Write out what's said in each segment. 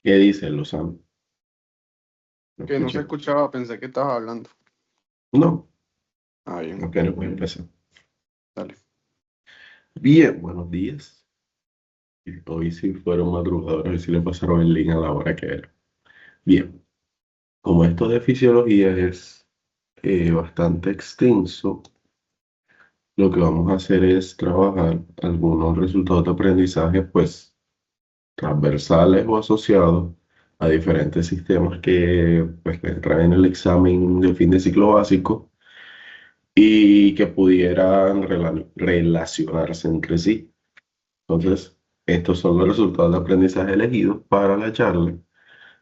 ¿Qué dice Lozano? ¿No Que no se escuché? escuchaba, pensé que estabas hablando. No, Ah, bien, apenas voy a empezar. dale. Bien, buenos días. Hoy sí fueron madrugadores, hoy sí le pasaron el link a la hora que era. Bien, como esto de fisiología es bastante extenso, lo que vamos a hacer es trabajar algunos resultados de aprendizaje, pues, transversales o asociados a diferentes sistemas que entran en el examen de fin de ciclo básico y que pudieran relacionarse entre sí. Entonces, estos son los resultados de aprendizaje elegidos para la charla.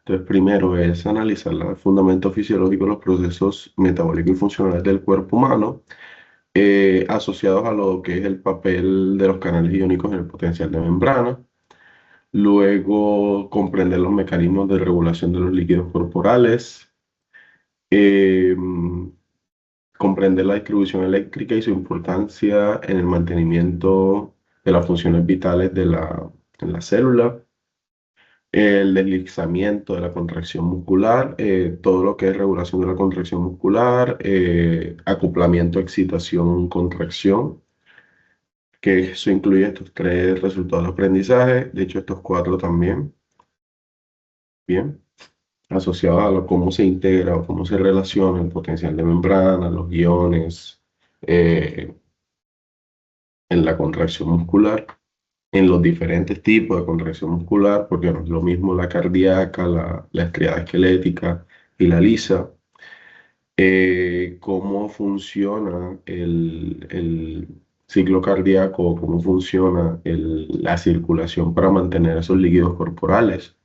Entonces, primero es analizar el fundamento fisiológico de los procesos metabólicos y funcionales del cuerpo humano, asociados a lo que es el papel de los canales iónicos en el potencial de membrana. Luego, comprender los mecanismos de regulación de los líquidos corporales. eh, Comprender la distribución eléctrica y su importancia en el mantenimiento de las funciones vitales en la célula, el deslizamiento de la contracción muscular, todo lo que es regulación de la contracción muscular, acoplamiento, excitación, contracción, que eso incluye estos tres resultados de aprendizaje, de hecho estos cuatro también, bien, asociados a cómo se integra o cómo se relaciona el potencial de membrana, los iones, eh, en la contracción muscular, en los diferentes tipos de contracción muscular, porque no es lo mismo la cardíaca, la estriada esquelética y la lisa. Cómo funciona el ciclo cardíaco, cómo funciona la circulación para mantener esos líquidos corporales.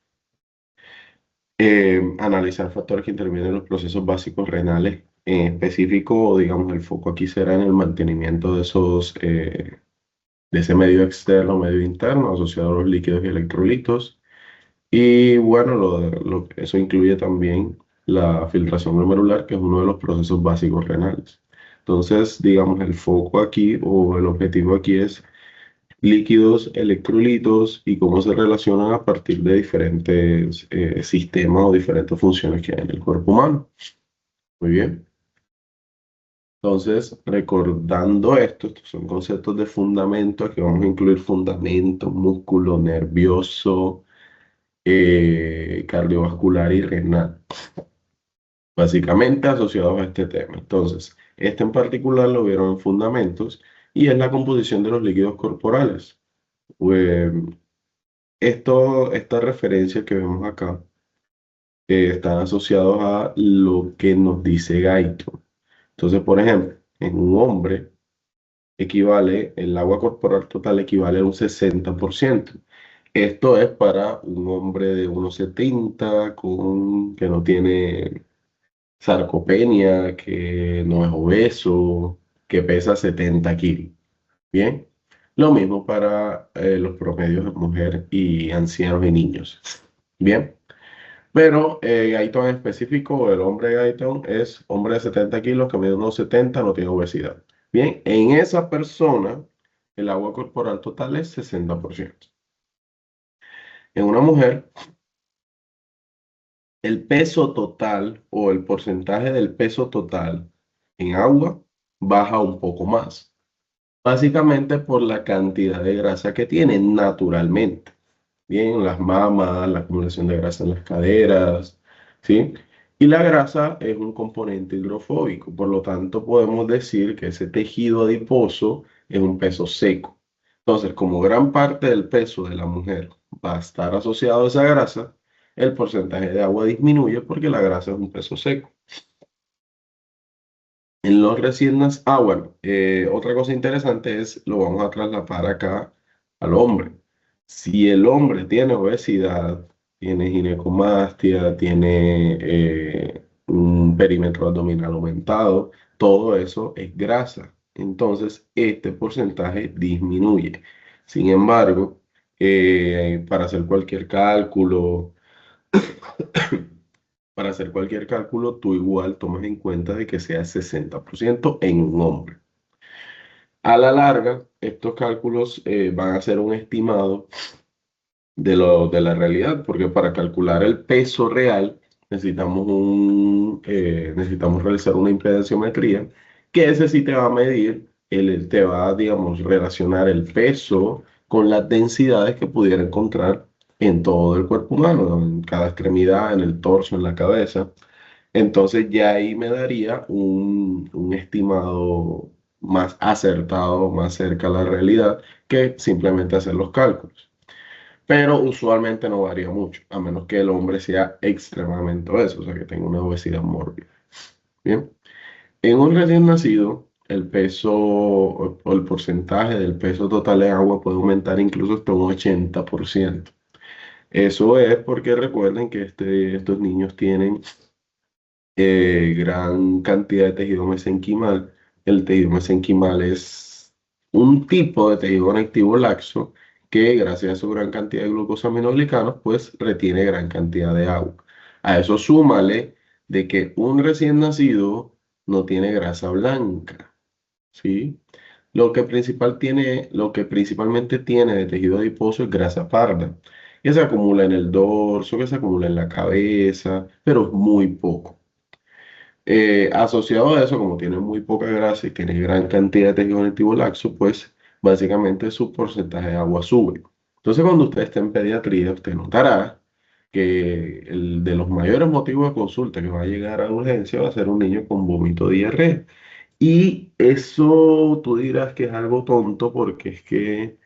Analizar factores que intervienen en los procesos básicos renales. En específico, digamos, el foco aquí será en el mantenimiento de ese medio externo, medio interno, asociado a los líquidos y electrolitos. Y bueno, eso incluye también la filtración glomerular, que es uno de los procesos básicos renales. Entonces, digamos, el foco aquí o el objetivo aquí es líquidos, electrolitos y cómo se relacionan a partir de diferentes sistemas o diferentes funciones que hay en el cuerpo humano. Muy bien. Entonces, recordando esto, estos son conceptos de fundamento, que vamos a incluir fundamento, músculo, nervioso, cardiovascular y renal, básicamente asociados a este tema. Entonces, este en particular lo vieron en fundamentos y es la composición de los líquidos corporales. Eh, Estas referencias que vemos acá están asociados a lo que nos dice Guyton. Entonces, por ejemplo, en un hombre el agua corporal total equivale a un 60%. Esto es para un hombre de 1,70 que no tiene sarcopenia, que no es obeso, que pesa 70 kilos. Bien. Lo mismo para los promedios de mujer y ancianos y niños. Bien. Pero Guyton en específico, el hombre Guyton es hombre de 70 kilos que mide unos 70, no tiene obesidad. Bien, en esa persona el agua corporal total es 60%. En una mujer, el peso total o el porcentaje del peso total en agua baja un poco más, básicamente por la cantidad de grasa que tiene naturalmente. Bien, las mamas, la acumulación de grasa en las caderas, ¿sí? Y la grasa es un componente hidrofóbico, por lo tanto podemos decir que ese tejido adiposo es un peso seco. Entonces, como gran parte del peso de la mujer va a estar asociado a esa grasa, el porcentaje de agua disminuye porque la grasa es un peso seco. En los recién nacidos, bueno, otra cosa interesante es, lo vamos a trasladar acá al hombre. Si el hombre tiene obesidad, tiene ginecomastia, tiene un perímetro abdominal aumentado, todo eso es grasa. Entonces, este porcentaje disminuye. Sin embargo, para hacer cualquier cálculo, tú igual tomas en cuenta de que sea 60% en un hombre. A la larga, estos cálculos van a ser un estimado de la realidad, porque para calcular el peso real necesitamos realizar una impedenciometría, que ese sí te va a medir, te va a, digamos, relacionar el peso con las densidades que pudiera encontrar en todo el cuerpo humano, en cada extremidad, en el torso, en la cabeza. Entonces ya ahí me daría un estimado más acertado, más cerca a la realidad, que simplemente hacer los cálculos. Pero usualmente no varía mucho, a menos que el hombre sea extremadamente obeso, o sea, que tenga una obesidad mórbida. Bien, en un recién nacido, el peso o el porcentaje del peso total en agua puede aumentar incluso hasta un 80%. Eso es porque recuerden que estos niños tienen gran cantidad de tejido mesenquimal. El tejido mesenquimal es un tipo de tejido conectivo laxo que gracias a su gran cantidad de glucosaminoglicanos pues retiene gran cantidad de agua. A eso súmale de que un recién nacido no tiene grasa blanca, ¿sí? Lo que principalmente tiene de tejido adiposo es grasa parda, que se acumula en el dorso, que se acumula en la cabeza, pero es muy poco. Asociado a eso, como tiene muy poca grasa y tiene gran cantidad de tejido conectivo laxo, pues básicamente su porcentaje de agua sube. Entonces, cuando usted esté en pediatría, usted notará que el de los mayores motivos de consulta que va a llegar a urgencia va a ser un niño con vómito diarrea. Y eso tú dirás que es algo tonto porque es que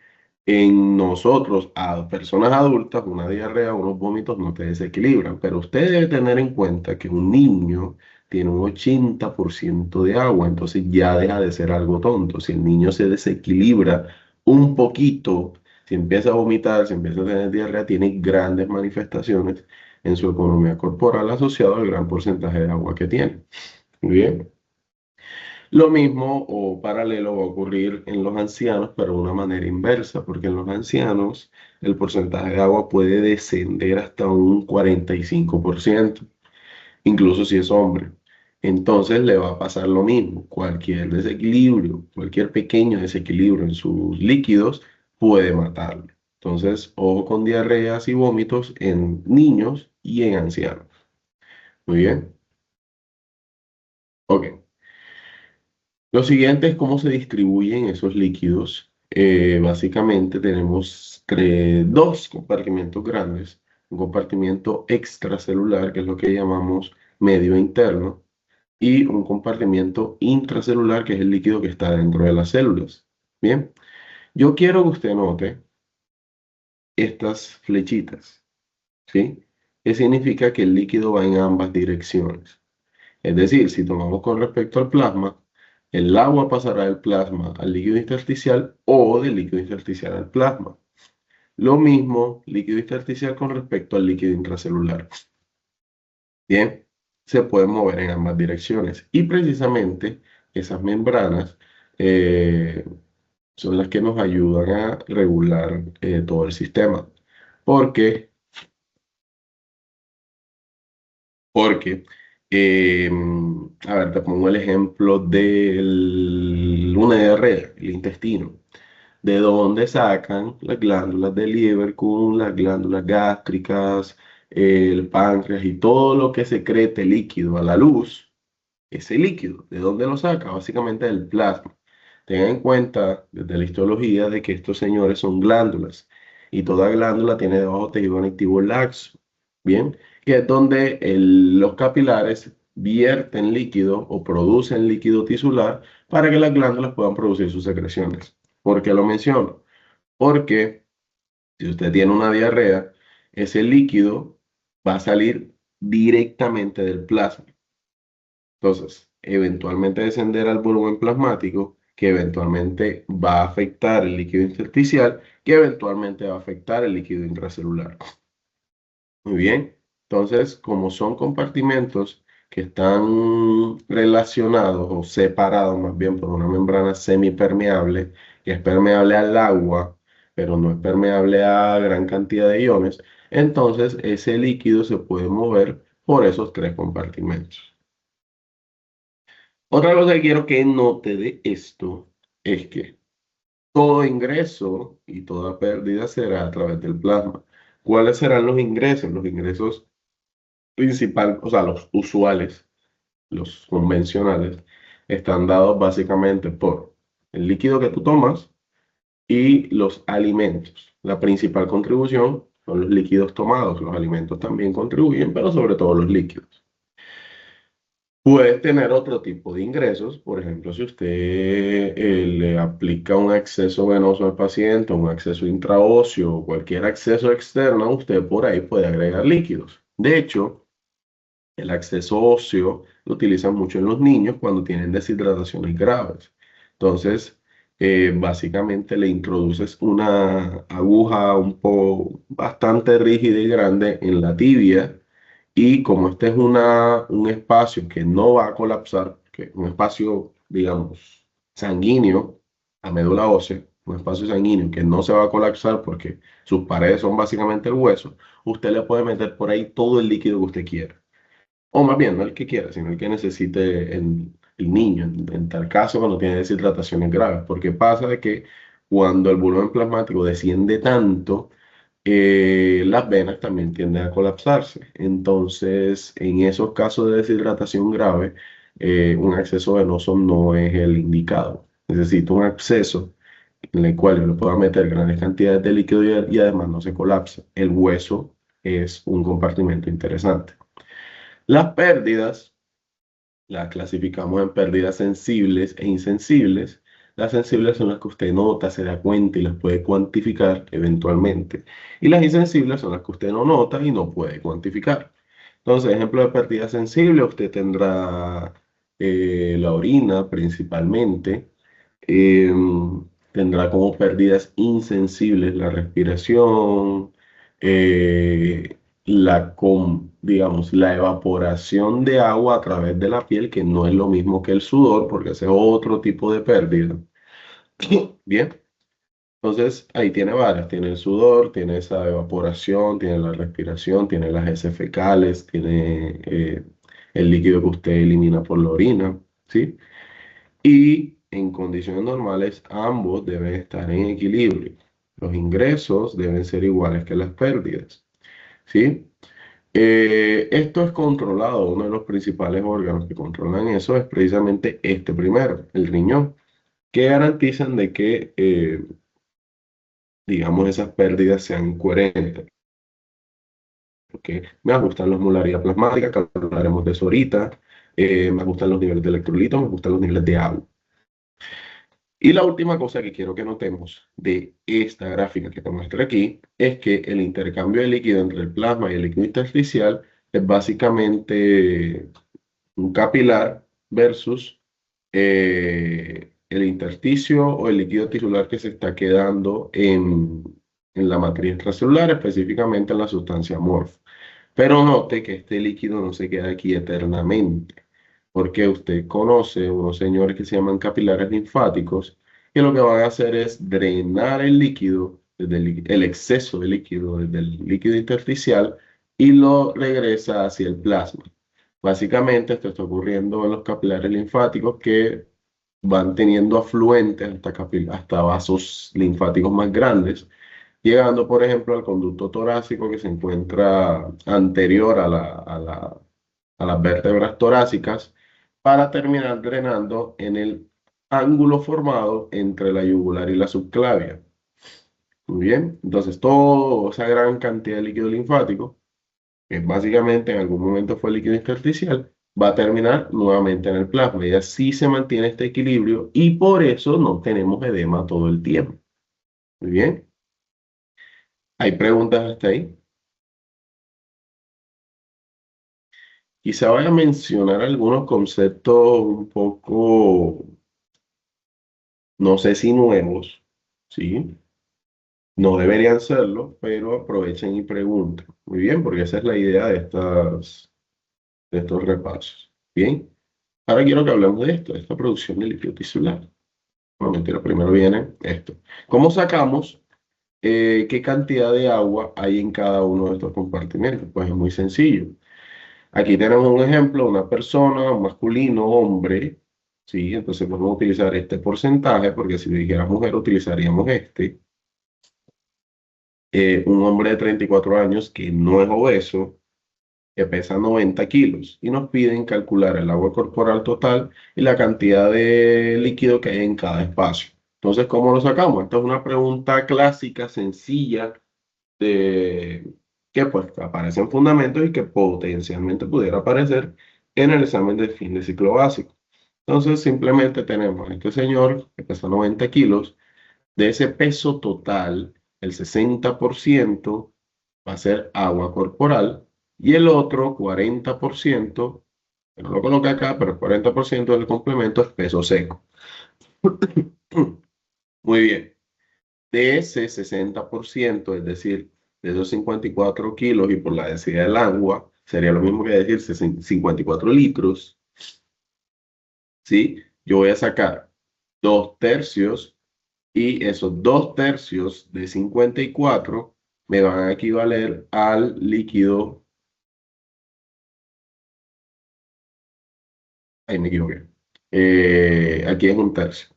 en nosotros, a personas adultas, una diarrea, unos vómitos no te desequilibran, pero usted debe tener en cuenta que un niño tiene un 80% de agua, entonces ya deja de ser algo tonto. Si el niño se desequilibra un poquito, si empieza a vomitar, si empieza a tener diarrea, tiene grandes manifestaciones en su economía corporal asociado al gran porcentaje de agua que tiene. Muy bien. Lo mismo o paralelo va a ocurrir en los ancianos, pero de una manera inversa, porque en los ancianos el porcentaje de agua puede descender hasta un 45%, incluso si es hombre. Entonces le va a pasar lo mismo. Cualquier desequilibrio, cualquier pequeño desequilibrio en sus líquidos puede matarlo. Entonces, ojo con diarreas y vómitos en niños y en ancianos. Muy bien. Ok. Lo siguiente es cómo se distribuyen esos líquidos. Básicamente tenemos dos compartimentos grandes. Un compartimiento extracelular, que es lo que llamamos medio interno, y un compartimiento intracelular, que es el líquido que está dentro de las células. Bien, yo quiero que usted note estas flechitas, ¿sí? Que significa que el líquido va en ambas direcciones. Es decir, si tomamos con respecto al plasma, el agua pasará del plasma al líquido intersticial o del líquido intersticial al plasma. Lo mismo, líquido intersticial con respecto al líquido intracelular. Bien, se pueden mover en ambas direcciones. Y precisamente esas membranas eh, son las que nos ayudan a regular todo el sistema. Porque Porque, eh, a ver, te pongo el ejemplo de una diarrea, el intestino, de donde sacan las glándulas del Lieberkühn, las glándulas gástricas, el páncreas y todo lo que secrete líquido a la luz. Ese líquido, ¿de dónde lo saca? Básicamente del plasma. Tengan en cuenta desde la histología de que estos señores son glándulas y toda glándula tiene debajo tejido conectivo laxo, ¿bien? Que es donde los capilares vierten líquido o producen líquido tisular para que las glándulas puedan producir sus secreciones. ¿Por qué lo menciono? Porque si usted tiene una diarrea, ese líquido va a salir directamente del plasma. Entonces, eventualmente descender al volumen plasmático, que eventualmente va a afectar el líquido intersticial, que eventualmente va a afectar el líquido intracelular. Muy bien. Entonces, como son compartimentos que están relacionados o separados más bien por una membrana semipermeable, que es permeable al agua, pero no es permeable a gran cantidad de iones, entonces ese líquido se puede mover por esos tres compartimentos. Otra cosa que quiero que note de esto es que todo ingreso y toda pérdida será a través del plasma. ¿Cuáles serán los ingresos? Los ingresos principales, o sea, los usuales, los convencionales, están dados básicamente por el líquido que tú tomas y los alimentos. La principal contribución son los líquidos tomados. Los alimentos también contribuyen, pero sobre todo los líquidos. Puedes tener otro tipo de ingresos, por ejemplo, si usted le aplica un acceso venoso al paciente, un acceso intraóseo o cualquier acceso externo, usted por ahí puede agregar líquidos. De hecho, el acceso óseo lo utilizan mucho en los niños cuando tienen deshidrataciones graves. Entonces, básicamente le introduces una aguja un poco bastante rígida y grande en la tibia y como este es un espacio que no va a colapsar, que un espacio, digamos, sanguíneo a médula ósea, un espacio sanguíneo que no se va a colapsar porque sus paredes son básicamente el hueso, usted le puede meter por ahí todo el líquido que usted quiera. O más bien, no el que quiera, sino el que necesite el niño, en tal caso cuando tiene deshidrataciones graves, porque pasa de que cuando el volumen plasmático desciende tanto, las venas también tienden a colapsarse. Entonces, en esos casos de deshidratación grave, un acceso venoso no es el indicado. Necesito un acceso en el cual yo le pueda meter grandes cantidades de líquido y además no se colapsa. El hueso es un compartimento interesante. Las pérdidas las clasificamos en pérdidas sensibles e insensibles. Las sensibles son las que usted nota, se da cuenta y las puede cuantificar eventualmente. Y las insensibles son las que usted no nota y no puede cuantificar. Entonces, ejemplo de pérdida sensible, usted tendrá la orina principalmente. Tendrá como pérdidas insensibles la respiración, digamos, la evaporación de agua a través de la piel, que no es lo mismo que el sudor, porque ese es otro tipo de pérdida. Bien, entonces ahí tiene varias, tiene el sudor, tiene esa evaporación, tiene la respiración, tiene las heces fecales, tiene el líquido que usted elimina por la orina, ¿sí? Y en condiciones normales ambos deben estar en equilibrio. Los ingresos deben ser iguales que las pérdidas, ¿sí? Esto es controlado, uno de los principales órganos que controlan eso es precisamente este primero, el riñón, que garantizan de que, digamos, esas pérdidas sean coherentes. Porque me gustan los molaridad plasmática, que hablaremos de eso ahorita, me gustan los niveles de electrolitos, me gustan los niveles de agua. Y la última cosa que quiero que notemos de esta gráfica que te muestro aquí es que el intercambio de líquido entre el plasma y el líquido intersticial es básicamente un capilar versus el intersticio o el líquido tisular que se está quedando en la matriz intracelular, específicamente en la sustancia amorfa. Pero note que este líquido no se queda aquí eternamente, porque usted conoce unos señores que se llaman capilares linfáticos, que lo que van a hacer es drenar el líquido, desde el exceso de líquido desde el líquido intersticial y lo regresa hacia el plasma. Básicamente esto está ocurriendo en los capilares linfáticos que van teniendo afluentes hasta vasos linfáticos más grandes, llegando, por ejemplo, al conducto torácico que se encuentra anterior a las vértebras torácicas, para terminar drenando en el ángulo formado entre la yugular y la subclavia. Muy bien, entonces toda esa gran cantidad de líquido linfático, que básicamente en algún momento fue líquido intersticial, va a terminar nuevamente en el plasma y así se mantiene este equilibrio y por eso no tenemos edema todo el tiempo. Muy bien, ¿hay preguntas hasta ahí? Quizá vaya a mencionar algunos conceptos un poco, no sé si nuevos, ¿sí? No deberían serlo, pero aprovechen y pregunten. Muy bien, porque esa es la idea de estos repasos. Bien, ahora quiero que hablemos de esto, de esta producción de líquido tisular. No, mentira, primero viene esto. ¿Cómo sacamos qué cantidad de agua hay en cada uno de estos compartimentos? Pues es muy sencillo. Aquí tenemos un ejemplo, una persona, un masculino, hombre, ¿sí? Entonces podemos utilizar este porcentaje, porque si dijera mujer utilizaríamos este. un hombre de 34 años que no es obeso, que pesa 90 kilos, y nos piden calcular el agua corporal total y la cantidad de líquido que hay en cada espacio. Entonces, ¿cómo lo sacamos? Esta es una pregunta clásica, sencilla, de, que pues aparece en fundamentos y que potencialmente pudiera aparecer en el examen de fin de ciclo básico. Entonces, simplemente tenemos a este señor que pesa 90 kilos. De ese peso total, el 60% va a ser agua corporal y el otro 40%, que no lo coloqué acá, pero el 40% del complemento es peso seco. Muy bien. De ese 60%, es decir, de esos 54 kilos y por la densidad del agua, sería lo mismo que decir 54 litros, ¿sí? Yo voy a sacar 2 tercios y esos 2 tercios de 54 me van a equivaler al líquido, ahí me equivoqué. Aquí es un tercio.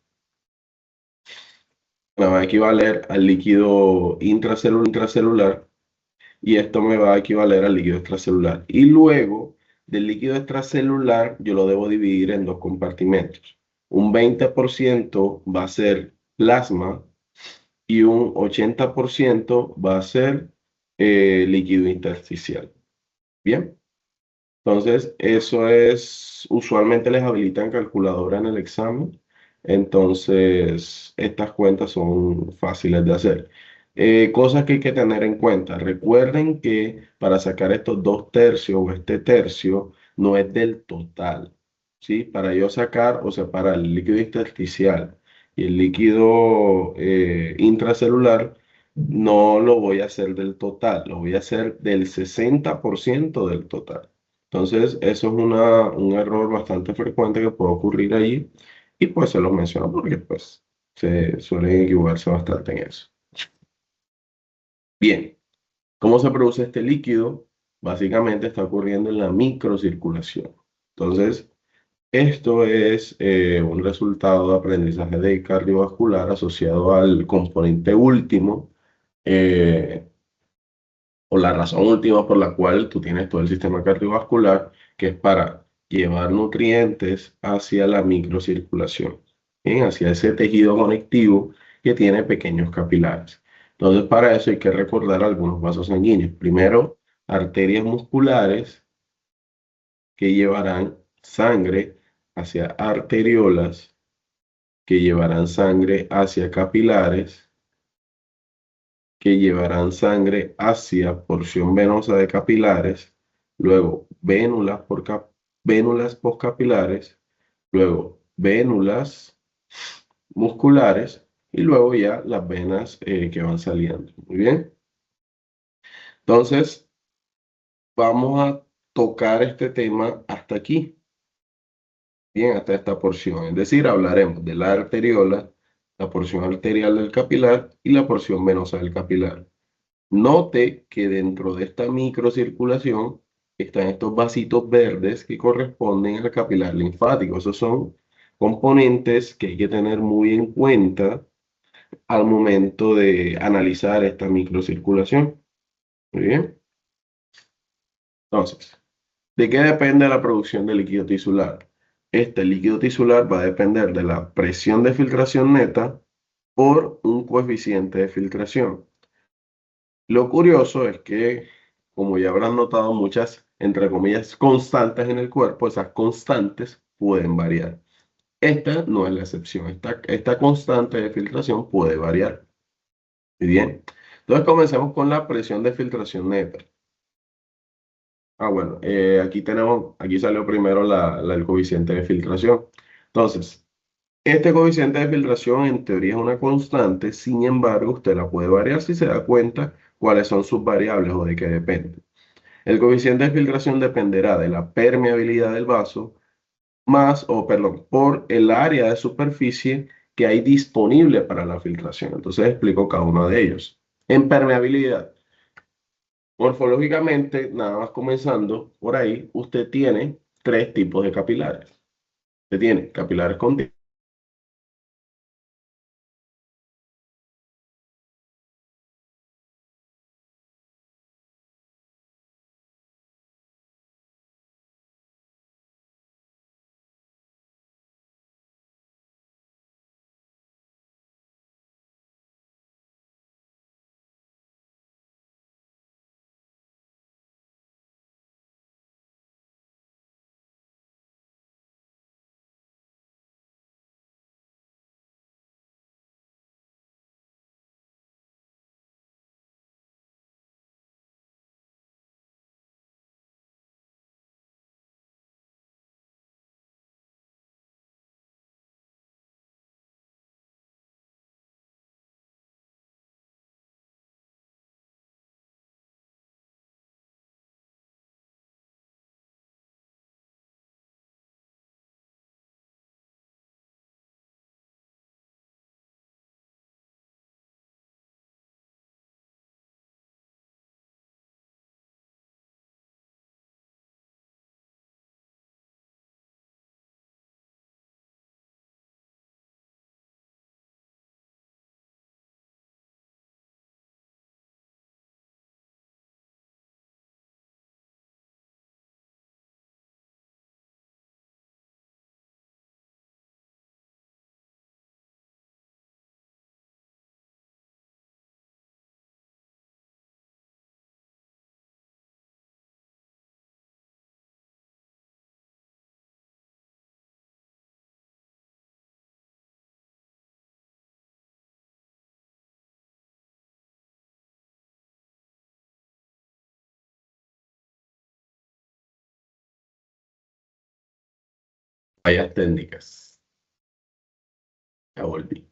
Me va a equivaler al líquido intracelular y esto me va a equivaler al líquido extracelular. Y luego del líquido extracelular yo lo debo dividir en dos compartimentos. Un 20% va a ser plasma y un 80% va a ser líquido intersticial. Bien, entonces eso es, usualmente les habilitan calculadora en el examen, entonces estas cuentas son fáciles de hacer. Cosas que hay que tener en cuenta. Recuerden que para sacar estos 2 tercios o este tercio no es del total, ¿sí? Para yo sacar o separar el líquido intersticial y el líquido intracelular, no lo voy a hacer del total, lo voy a hacer del 60% del total. Entonces, eso es un error bastante frecuente que puede ocurrir allí y pues se lo menciono porque pues se suelen equivocarse bastante en eso. Bien, ¿cómo se produce este líquido? Básicamente está ocurriendo en la microcirculación. Entonces, esto es un resultado de aprendizaje de cardiovascular asociado al componente último eh, o la razón última por la cual tú tienes todo el sistema cardiovascular, que es para llevar nutrientes hacia la microcirculación, ¿bien? Hacia ese tejido conectivo que tiene pequeños capilares. Entonces, para eso hay que recordar algunos vasos sanguíneos. Primero, arterias musculares que llevarán sangre hacia arteriolas, que llevarán sangre hacia capilares, que llevarán sangre hacia porción venosa de capilares, luego vénulas postcapilares, luego vénulas musculares y luego ya las venas que van saliendo. Muy bien. Entonces, vamos a tocar este tema hasta aquí, bien, hasta esta porción. Es decir, hablaremos de la arteriola, la porción arterial del capilar y la porción venosa del capilar. Note que dentro de esta microcirculación están estos vasitos verdes que corresponden al capilar linfático. Esos son componentes que hay que tener muy en cuenta al momento de analizar esta microcirculación. Muy bien. Entonces, ¿de qué depende la producción de líquido tisular? Este líquido tisular va a depender de la presión de filtración neta por un coeficiente de filtración. Lo curioso es que, como ya habrán notado muchas, entre comillas, constantes en el cuerpo, esas constantes pueden variar. Esta no es la excepción. Esta constante de filtración puede variar. Muy bien. Entonces comencemos con la presión de filtración neta. Bueno, aquí salió primero el coeficiente de filtración. Entonces, este coeficiente de filtración en teoría es una constante, sin embargo, usted la puede variar si se da cuenta cuáles son sus variables o de qué depende. El coeficiente de filtración dependerá de la permeabilidad del vaso perdón, por el área de superficie que hay disponible para la filtración. Entonces explico cada uno de ellos. En permeabilidad, morfológicamente, nada más comenzando por ahí, usted tiene tres tipos de capilares. Usted tiene capilares continuos, Fallas técnicas. Ya volví.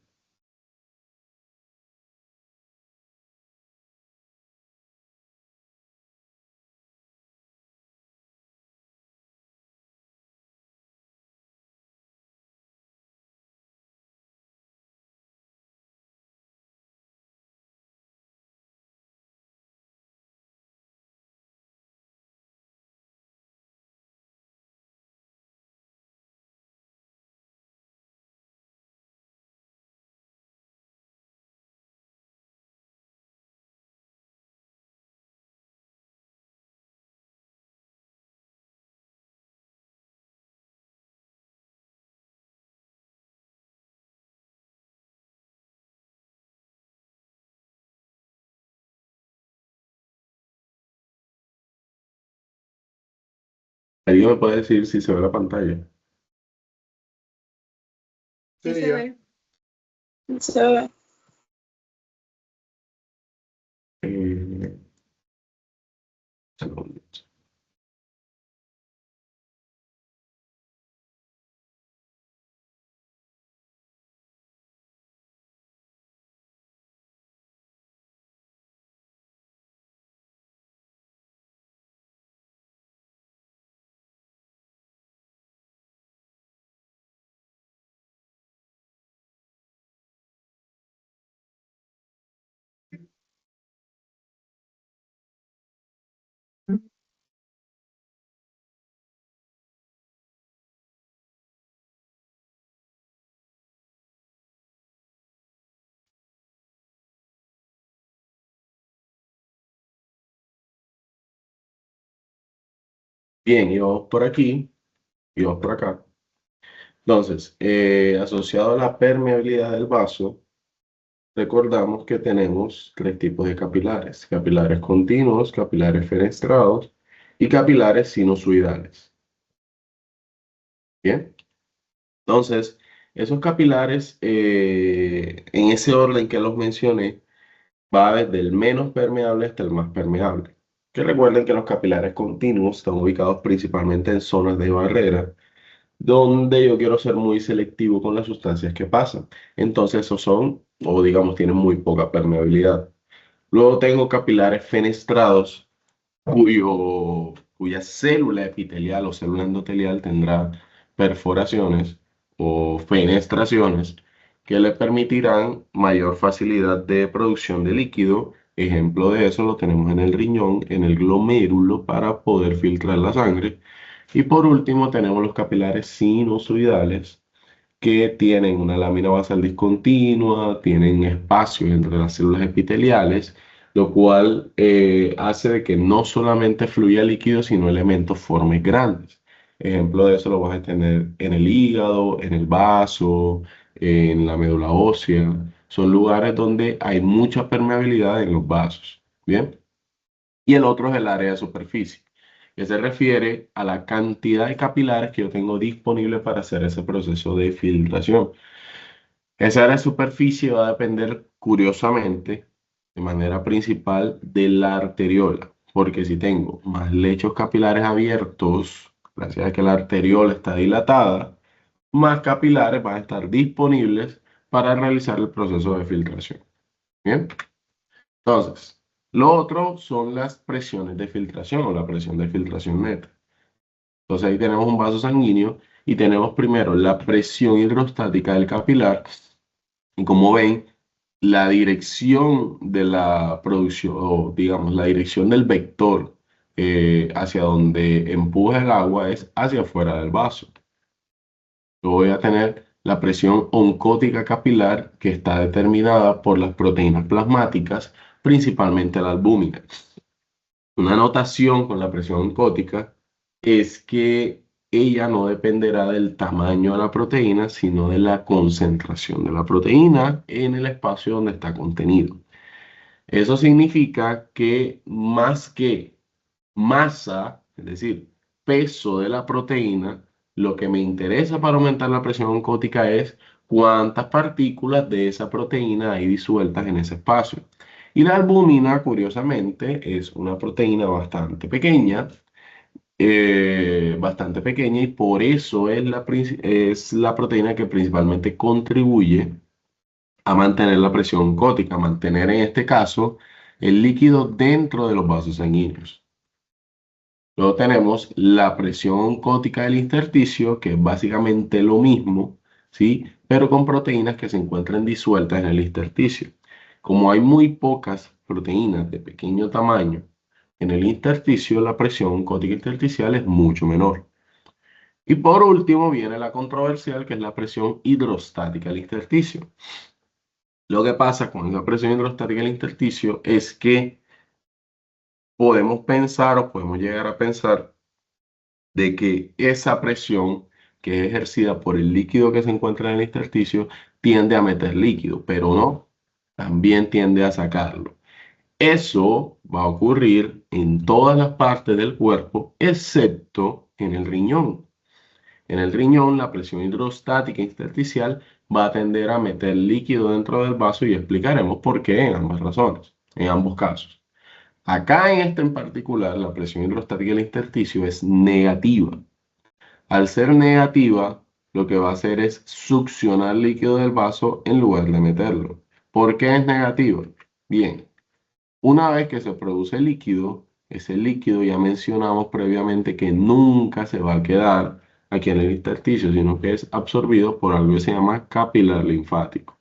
¿Alguien me puede decir si se ve la pantalla? Sí Sí, se ya. ve. Se ve. Eh, segundito. Bien, y vamos por aquí y vamos por acá. Entonces, asociado a la permeabilidad del vaso, recordamos que tenemos tres tipos de capilares: capilares continuos, capilares fenestrados y capilares sinusoidales. Bien, entonces, esos capilares, en ese orden que los mencioné, va desde el menos permeable hasta el más permeable. Que recuerden que los capilares continuos están ubicados principalmente en zonas de barrera, donde yo quiero ser muy selectivo con las sustancias que pasan. Entonces, esos son, o digamos, tienen muy poca permeabilidad. Luego tengo capilares fenestrados, cuya célula epitelial o célula endotelial tendrá perforaciones o fenestraciones que le permitirán mayor facilidad de producción de líquido. Ejemplo de eso lo tenemos en el riñón, en el glomérulo, para poder filtrar la sangre. Y por último tenemos los capilares sinusoidales, que tienen una lámina basal discontinua, tienen espacio entre las células epiteliales, lo cual hace de que no solamente fluya líquido, sino elementos formes grandes. Ejemplo de eso lo vas a tener en el hígado, en el vaso, en la médula ósea. Son lugares donde hay mucha permeabilidad en los vasos. Bien. Y el otro es el área de superficie, que se refiere a la cantidad de capilares que yo tengo disponible para hacer ese proceso de filtración. Esa área de superficie va a depender, curiosamente, de manera principal de la arteriola, porque si tengo más lechos capilares abiertos, gracias a que la arteriola está dilatada, más capilares van a estar disponibles para realizar el proceso de filtración. Bien, entonces, lo otro son las presiones de filtración o la presión de filtración neta. Entonces ahí tenemos un vaso sanguíneo y tenemos primero la presión hidrostática del capilar. Y como ven, la dirección de la producción, o digamos, la dirección del vector hacia donde empuja el agua es hacia afuera del vaso. Yo voy a tener la presión oncótica capilar, que está determinada por las proteínas plasmáticas, principalmente la albúmina. Una anotación con la presión oncótica es que ella no dependerá del tamaño de la proteína, sino de la concentración de la proteína en el espacio donde está contenido. Eso significa que más que masa, es decir, peso de la proteína, lo que me interesa para aumentar la presión oncótica es cuántas partículas de esa proteína hay disueltas en ese espacio. Y la albúmina, curiosamente, es una proteína bastante pequeña, bastante pequeña y por eso es la proteína que principalmente contribuye a mantener la presión oncótica, a mantener en este caso el líquido dentro de los vasos sanguíneos. Luego tenemos la presión oncótica del intersticio, que es básicamente lo mismo, ¿sí? Pero con proteínas que se encuentran disueltas en el intersticio. Como hay muy pocas proteínas de pequeño tamaño en el intersticio, la presión oncótica intersticial es mucho menor. Y por último viene la controversial, que es la presión hidrostática del intersticio. Lo que pasa con la presión hidrostática del intersticio es que podemos pensar o podemos llegar a pensar de que esa presión que es ejercida por el líquido que se encuentra en el intersticio tiende a meter líquido, pero no, también tiende a sacarlo. Eso va a ocurrir en todas las partes del cuerpo, excepto en el riñón. En el riñón, la presión hidrostática intersticial va a tender a meter líquido dentro del vaso y explicaremos por qué en ambas razones, en ambos casos. Acá en este en particular, la presión hidrostática del intersticio es negativa. Al ser negativa, lo que va a hacer es succionar líquido del vaso en lugar de meterlo. ¿Por qué es negativa? Bien, una vez que se produce líquido, ese líquido ya mencionamos previamente que nunca se va a quedar aquí en el intersticio, sino que es absorbido por algo que se llama capilar linfático.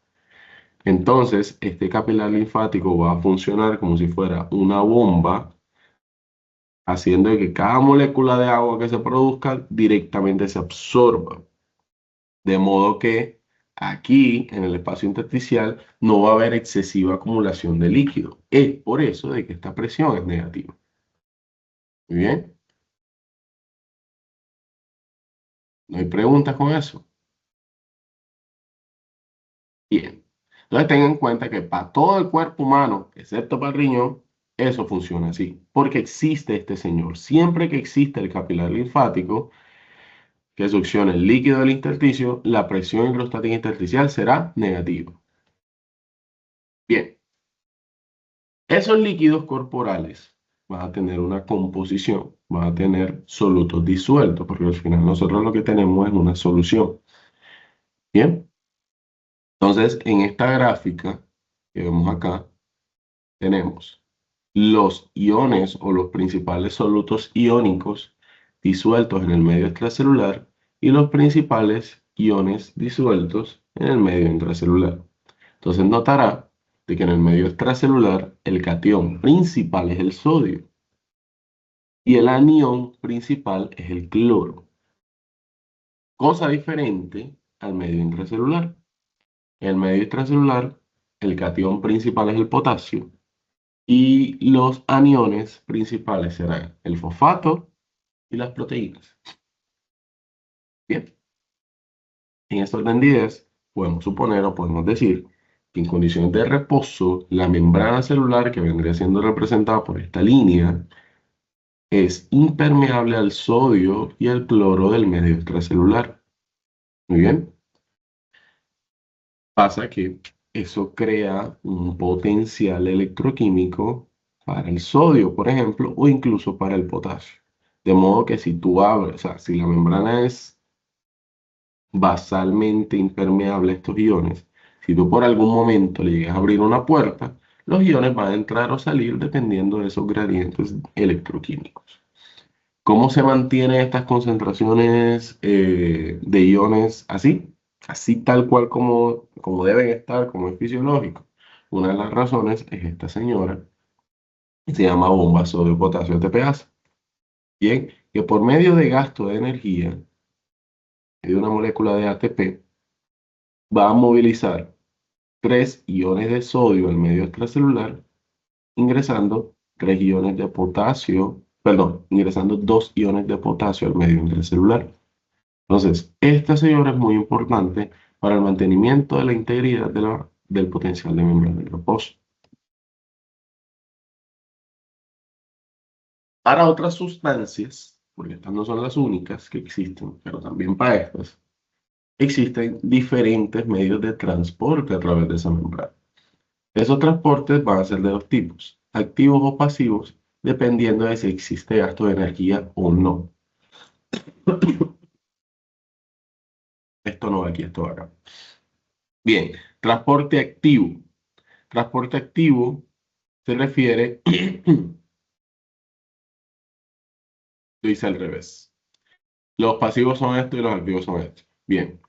Entonces, este capilar linfático va a funcionar como si fuera una bomba, haciendo que cada molécula de agua que se produzca directamente se absorba. De modo que aquí, en el espacio intersticial, no va a haber excesiva acumulación de líquido. Es por eso de que esta presión es negativa. Muy bien. ¿No hay preguntas con eso? Bien. Entonces tengan en cuenta que para todo el cuerpo humano, excepto para el riñón, eso funciona así. Porque existe este señor. Siempre que existe el capilar linfático que succiona el líquido del intersticio, la presión hidrostática intersticial será negativa. Bien. Esos líquidos corporales van a tener una composición, van a tener solutos disueltos, porque al final nosotros lo que tenemos es una solución. Bien. Entonces, en esta gráfica que vemos acá, tenemos los iones o los principales solutos iónicos disueltos en el medio extracelular y los principales iones disueltos en el medio intracelular. Entonces notará de que en el medio extracelular el catión principal es el sodio y el anión principal es el cloro. Cosa diferente al medio intracelular. En el medio intracelular el catión principal es el potasio y los aniones principales serán el fosfato y las proteínas. Bien, en esta orden de ideas podemos suponer o podemos decir que en condiciones de reposo la membrana celular, que vendría siendo representada por esta línea, es impermeable al sodio y al cloro del medio extracelular. Muy bien. Pasa que eso crea un potencial electroquímico para el sodio, por ejemplo, o incluso para el potasio. De modo que si tú abres, o sea, si la membrana es basalmente impermeable a estos iones, si tú por algún momento le llegas a abrir una puerta, los iones van a entrar o salir dependiendo de esos gradientes electroquímicos. ¿Cómo se mantienen estas concentraciones de iones así? Así tal cual como deben estar, como es fisiológico. Una de las razones es esta señora, que se llama bomba sodio-potasio ATPase. Bien, que por medio de gasto de energía de una molécula de ATP, va a movilizar 3 iones de sodio al medio extracelular, ingresando 3 iones de potasio, perdón, ingresando 2 iones de potasio al medio intracelular. Entonces, esta señora es muy importante para el mantenimiento de la integridad del potencial de membrana de reposo. Para otras sustancias, porque estas no son las únicas que existen, pero también para estas, existen diferentes medios de transporte a través de esa membrana. Esos transportes van a ser de dos tipos, activos o pasivos, dependiendo de si existe gasto de energía o no. Esto no va aquí, esto va acá. Bien, transporte activo. Transporte activo se refiere, lo hice al revés. Los pasivos son estos y los activos son estos. Bien,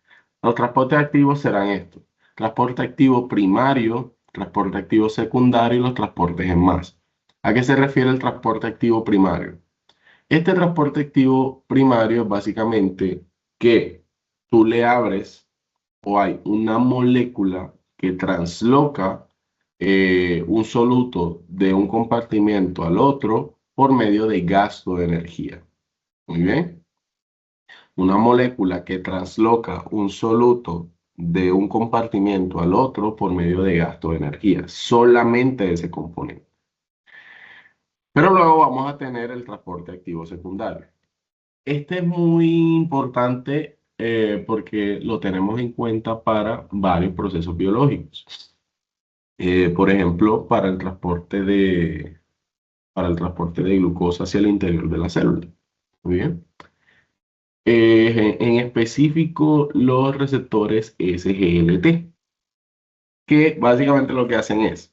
los transportes activos serán estos. Transporte activo primario, transporte activo secundario y los transportes en masa. ¿A qué se refiere el transporte activo primario? Este transporte activo primario es básicamente que tú le abres o hay una molécula que transloca un soluto de un compartimiento al otro por medio de gasto de energía. Muy bien. Una molécula que transloca un soluto de un compartimiento al otro por medio de gasto de energía, solamente ese componente. Pero luego vamos a tener el transporte activo secundario. Este es muy importante porque lo tenemos en cuenta para varios procesos biológicos. Por ejemplo, para el transporte de glucosa hacia el interior de la célula. Muy bien. En específico, los receptores SGLT, que básicamente lo que hacen es,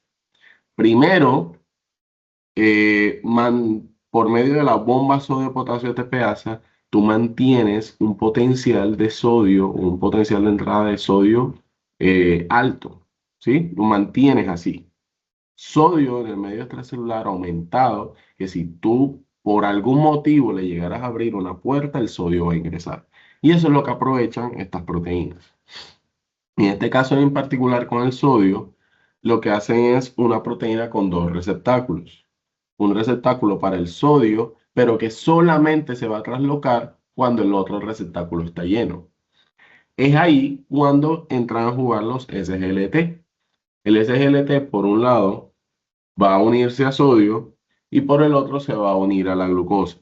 primero, por medio de la bomba sodio-potasio TPasa, tú mantienes un potencial de sodio, un potencial de entrada de sodio alto, ¿sí? Lo mantienes así. Sodio en el medio extracelular aumentado, que si tú por algún motivo le llegaras a abrir una puerta, el sodio va a ingresar. Y eso es lo que aprovechan estas proteínas. En este caso en particular con el sodio, lo que hacen es una proteína con dos receptáculos. Un receptáculo para el sodio, pero que solamente se va a traslocar cuando el otro receptáculo está lleno. Es ahí cuando entran a jugar los SGLT. El SGLT, por un lado, va a unirse a sodio y por el otro se va a unir a la glucosa.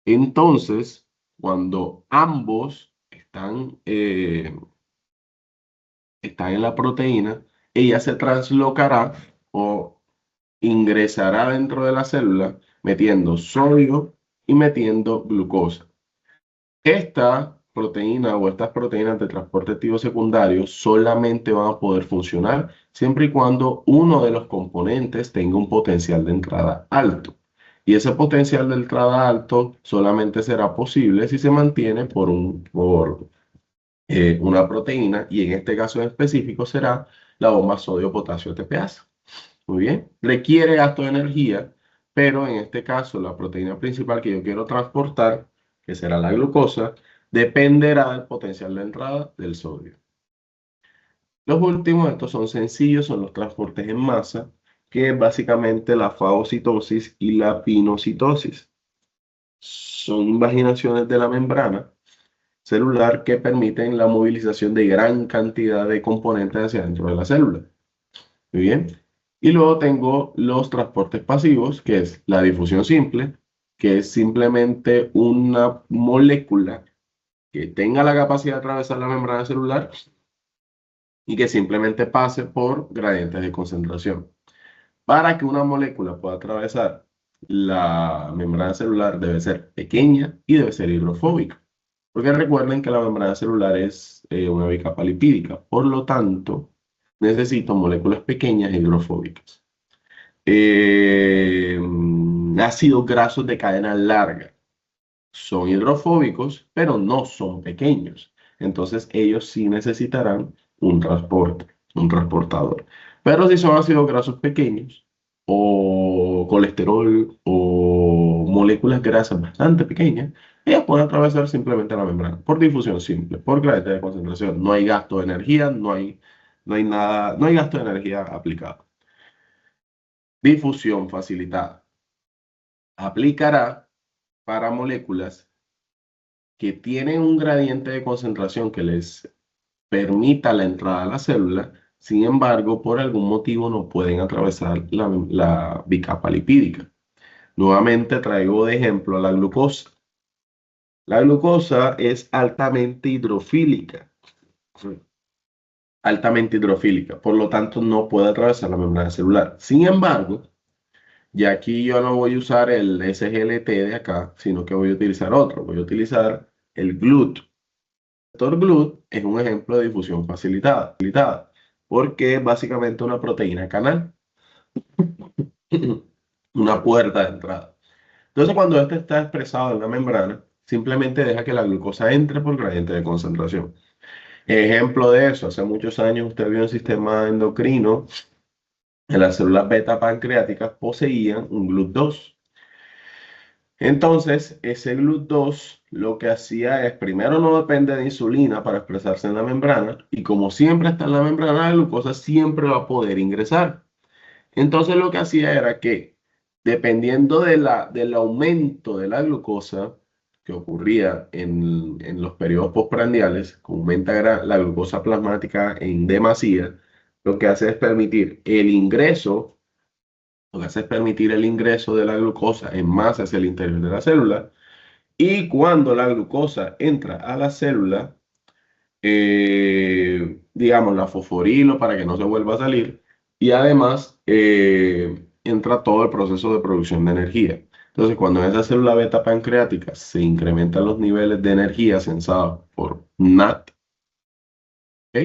Entonces, cuando ambos están en la proteína, ella se translocará o ingresará dentro de la célula metiendo sodio y metiendo glucosa. Esta proteína o estas proteínas de transporte activo secundario solamente van a poder funcionar siempre y cuando uno de los componentes tenga un potencial de entrada alto. Y ese potencial de entrada alto solamente será posible si se mantiene por una proteína, y en este caso en específico será la bomba sodio-potasio TPasa. Muy bien, requiere gasto de energía, pero en este caso la proteína principal que yo quiero transportar, que será la glucosa, dependerá del potencial de entrada del sodio. Los últimos, estos son sencillos, son los transportes en masa, que es básicamente la fagocitosis y la pinocitosis. Son invaginaciones de la membrana celular que permiten la movilización de gran cantidad de componentes hacia dentro de la célula. Muy bien. Y luego tengo los transportes pasivos, que es la difusión simple, que es simplemente una molécula que tenga la capacidad de atravesar la membrana celular y que simplemente pase por gradientes de concentración. Para que una molécula pueda atravesar la membrana celular debe ser pequeña y debe ser hidrofóbica. Porque recuerden que la membrana celular es una bicapa lipídica. Por lo tanto, necesito moléculas pequeñas e hidrofóbicas. Ácidos grasos de cadena larga son hidrofóbicos, pero no son pequeños. Entonces, ellos sí necesitarán un transportador. Pero si son ácidos grasos pequeños, o colesterol, o moléculas grasas bastante pequeñas, ellas pueden atravesar simplemente la membrana por difusión simple, por gradiente de concentración. No hay gasto de energía, no hay nada, no hay gasto de energía aplicado. Difusión facilitada. Aplicará para moléculas que tienen un gradiente de concentración que les permita la entrada a la célula. Sin embargo, por algún motivo no pueden atravesar la bicapa lipídica. Nuevamente traigo de ejemplo a la glucosa. La glucosa es altamente hidrofílica. Altamente hidrofílica, por lo tanto no puede atravesar la membrana celular. Sin embargo, Y aquí yo no voy a usar el SGLT de acá, sino que voy a utilizar otro. Voy a utilizar el GLUT. El receptor GLUT es un ejemplo de difusión facilitada, porque es básicamente una proteína canal, una puerta de entrada. Entonces, cuando este está expresado en la membrana, simplemente deja que la glucosa entre por gradiente de concentración. Ejemplo de eso, hace muchos años usted vio un sistema endocrino en las células beta pancreáticas poseían un GLUT2. Entonces, ese GLUT2 lo que hacía es, primero no depende de insulina para expresarse en la membrana, y como siempre está en la membrana, la glucosa siempre va a poder ingresar. Entonces, lo que hacía era que, dependiendo del aumento de la glucosa que ocurría en los periodos postprandiales, que aumenta la glucosa plasmática en demasía, lo que hace es permitir el ingreso lo que hace es permitir el ingreso de la glucosa en masa hacia el interior de la célula. Y cuando la glucosa entra a la célula, digamos, la fosforilo para que no se vuelva a salir. Y además entra todo el proceso de producción de energía. Entonces, cuando en esa célula beta pancreática se incrementan los niveles de energía sensados por NAT, ¿ok?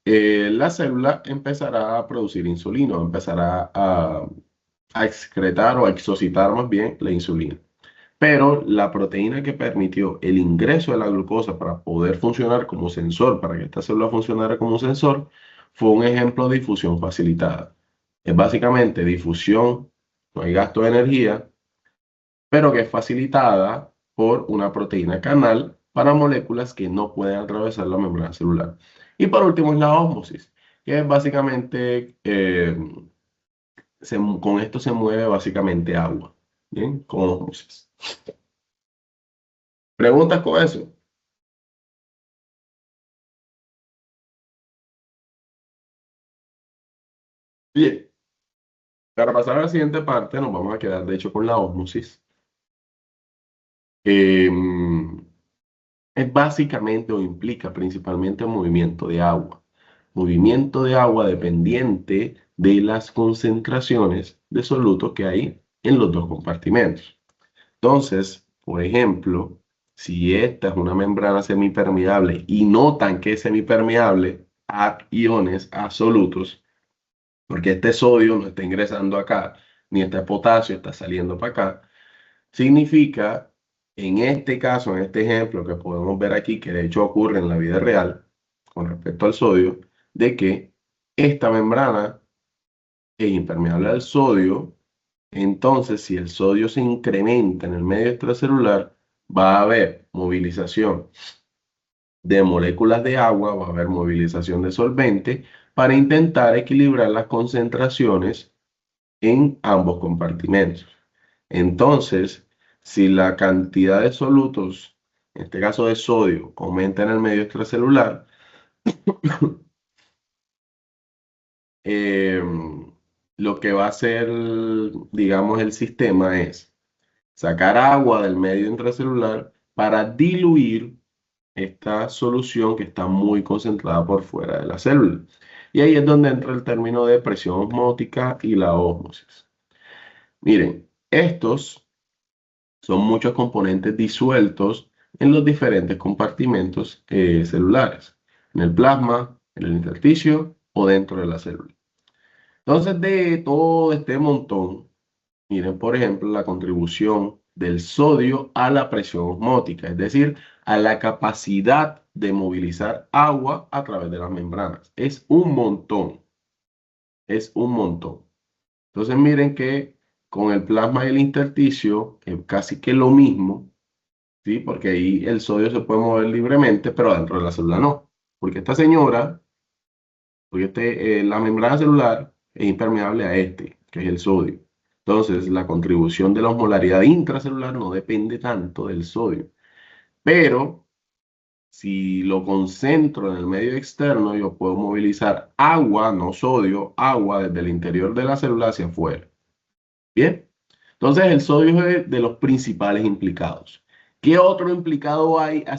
La célula empezará a producir insulina, empezará a excretar o a exocitar más bien la insulina. Pero la proteína que permitió el ingreso de la glucosa para poder funcionar como sensor, para que esta célula funcionara como sensor, fue un ejemplo de difusión facilitada. Es básicamente difusión, no hay gasto de energía, pero que es facilitada por una proteína canal para moléculas que no pueden atravesar la membrana celular. Y por último es la ósmosis, que es básicamente con esto se mueve básicamente agua, ¿bien? Con ósmosis. ¿Preguntas con eso? Bien, para pasar a la siguiente parte nos vamos a quedar de hecho con la ósmosis. Es básicamente o implica principalmente movimiento de agua. Movimiento de agua dependiente de las concentraciones de soluto que hay en los dos compartimentos. Entonces, por ejemplo, si esta es una membrana semipermeable y notan que es semipermeable a iones, a solutos, porque este sodio no está ingresando acá, ni este potasio está saliendo para acá, significa, en este caso, en este ejemplo que podemos ver aquí, que de hecho ocurre en la vida real, con respecto al sodio, de que esta membrana es impermeable al sodio. Entonces, si el sodio se incrementa en el medio extracelular, va a haber movilización de moléculas de agua, va a haber movilización de solvente para intentar equilibrar las concentraciones en ambos compartimentos. Entonces, si la cantidad de solutos, en este caso de sodio, aumenta en el medio extracelular, lo que va a hacer, digamos, el sistema es sacar agua del medio intracelular para diluir esta solución que está muy concentrada por fuera de la célula. Y ahí es donde entra el término de presión osmótica y la ósmosis. Miren, estos son muchos componentes disueltos en los diferentes compartimentos celulares, en el plasma, en el intersticio o dentro de la célula. Entonces, de todo este montón, miren, por ejemplo, la contribución del sodio a la presión osmótica, es decir, a la capacidad de movilizar agua a través de las membranas. Es un montón, es un montón. Entonces, miren que con el plasma y el intersticio es casi que lo mismo, ¿sí? Porque ahí el sodio se puede mover libremente, pero dentro de la célula no. Porque esta señora, la membrana celular es impermeable a que es el sodio. Entonces, la contribución de la osmolaridad intracelular no depende tanto del sodio. Pero, si lo concentro en el medio externo, yo puedo movilizar agua, no sodio, agua desde el interior de la célula hacia afuera. Bien. Entonces, el sodio es de los principales implicados. ¿Qué otro implicado hay